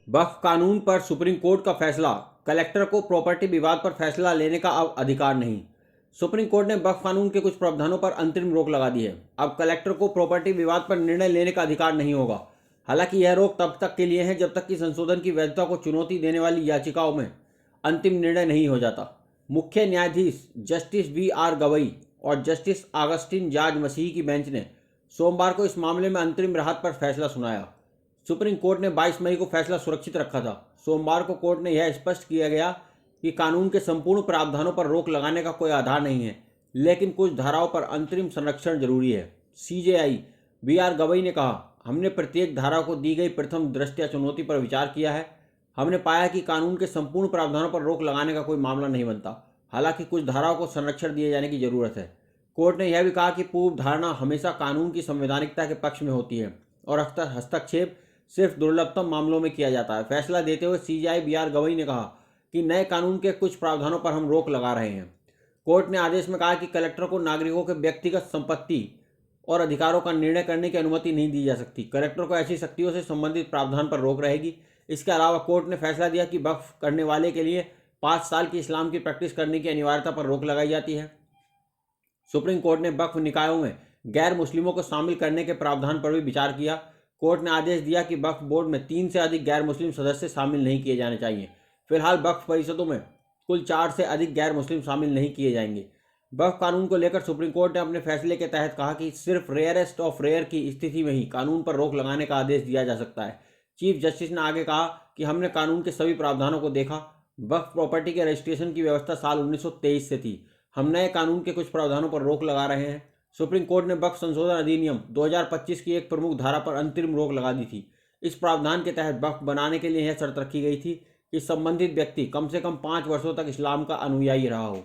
वक्फ कानून पर supreme court का फैसला, कलेक्टर को प्रॉपर्टी विवाद पर फैसला लेने का अब अधिकार नहीं। सुप्रीम कोर्ट ने वक्फ कानून के कुछ प्रावधानों पर अंतरिम रोक लगा दी है। अब कलेक्टर को प्रॉपर्टी विवाद पर निर्णय लेने का अधिकार नहीं होगा। हालांकि यह रोक तब तक के लिए है जब तक कि संशोधन की वैधता को चुनौती देने वाली याचिकाओं में अंतिम निर्णय नहीं हो जाता। मुख्य न्यायाधीश जस्टिस BR गवई और जस्टिस अगस्टिन जाज मसीह की बेंच ने सोमवार को इस मामले में अंतरिम राहत पर फैसला सुनाया। सुप्रीम कोर्ट ने 22 मई को फैसला सुरक्षित रखा था। सोमवार को कोर्ट ने यह स्पष्ट किया गया कि कानून के संपूर्ण प्रावधानों पर रोक लगाने का कोई आधार नहीं है, लेकिन कुछ धाराओं पर अंतरिम संरक्षण जरूरी है। CJI BR गवई ने कहा, हमने प्रत्येक धारा को दी गई प्रथम दृष्टया चुनौती पर विचार किया है। हमने पाया कि कानून के संपूर्ण प्रावधानों पर रोक लगाने का कोई मामला नहीं बनता, हालांकि कुछ धाराओं को संरक्षण दिए जाने की जरूरत है। कोर्ट ने यह भी कहा कि पूर्व धारणा हमेशा कानून की संवैधानिकता के पक्ष में होती है और हस्तक्षेप सिर्फ दुर्लभतम मामलों में किया जाता है। फैसला देते हुए CJI BR गवई ने कहा कि नए कानून के कुछ प्रावधानों पर हम रोक लगा रहे हैं। कोर्ट ने आदेश में कहा कि कलेक्टर को नागरिकों के व्यक्तिगत संपत्ति और अधिकारों का निर्णय करने की अनुमति नहीं दी जा सकती। कलेक्टर को ऐसी शक्तियों से संबंधित प्रावधान पर रोक रहेगी। इसके अलावा कोर्ट ने फैसला दिया कि वक्फ करने वाले के लिए 5 साल की इस्लाम की प्रैक्टिस करने की अनिवार्यता पर रोक लगाई जाती है। सुप्रीम कोर्ट ने वक्फ निकायों में गैर मुस्लिमों को शामिल करने के प्रावधान पर भी विचार किया। कोर्ट ने आदेश दिया कि वक्फ बोर्ड में 3 से अधिक गैर मुस्लिम सदस्य शामिल नहीं किए जाने चाहिए। फिलहाल वक्फ परिषदों में कुल 4 से अधिक गैर मुस्लिम शामिल नहीं किए जाएंगे। वक्फ कानून को लेकर सुप्रीम कोर्ट ने अपने फैसले के तहत कहा कि सिर्फ रेयरेस्ट ऑफ रेयर की स्थिति में ही कानून पर रोक लगाने का आदेश दिया जा सकता है। चीफ जस्टिस ने आगे कहा कि हमने कानून के सभी प्रावधानों को देखा। वक्फ प्रॉपर्टी के रजिस्ट्रेशन की व्यवस्था साल 1923 से थी। हम नए कानून के कुछ प्रावधानों पर रोक लगा रहे हैं। सुप्रीम कोर्ट ने वक्फ संशोधन अधिनियम 2025 की एक प्रमुख धारा पर अंतरिम रोक लगा दी थी। इस प्रावधान के तहत वक्फ बनाने के लिए यह शर्त रखी गई थी कि संबंधित व्यक्ति कम से कम 5 वर्षों तक इस्लाम का अनुयायी रहा हो।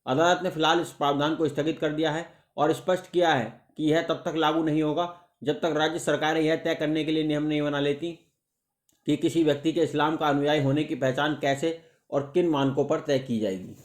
अदालत ने फिलहाल इस प्रावधान को स्थगित कर दिया है और स्पष्ट किया है कि यह तब तक लागू नहीं होगा जब तक राज्य सरकारें यह तय करने के लिए नियम नहीं बना लेती कि किसी व्यक्ति के इस्लाम का अनुयायी होने की पहचान कैसे और किन मानकों पर तय की जाएगी।